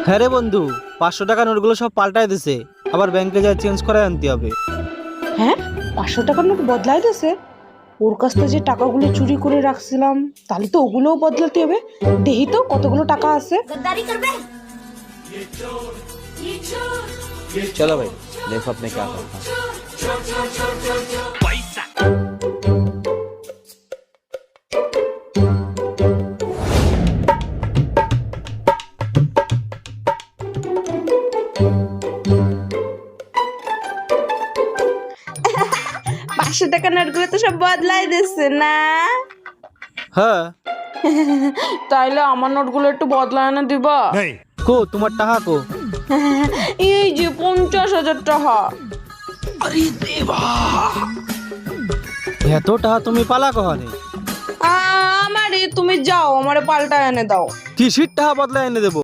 হ্যাঁ রে বন্ধু, 500 টাকা নোটগুলো সব পাল্টাই দিছে, আবার ব্যাংকে যা চেঞ্জ করে আনতে হবে। হ্যাঁ, 500 টাকার নোট বদলাই দিছে। ওর কাছ থেকে যে টাকাগুলো চুরি করে রাখছিলাম, তাহলে তো ওগুলোও বদলাতে হবে। দেখি তো কতগুলো টাকা আছে। चलो भाई, देखो अपने क्या करता है। পাঁচশো টাকার নোটগুলো তো সব বদলাই দিচ্ছে না। হ্যাঁ, তাইলে আমার নোটগুলো একটু বদলায় না দিবা? কো তোমার টাকা কো? এই যে 50,000 টাকা। এত টাকা তুমি পালা কহানে? আমারে তুমি যাও, আমারে পাল্টা এনে দাও। কিসির টাকা বদলা এনে দেবো?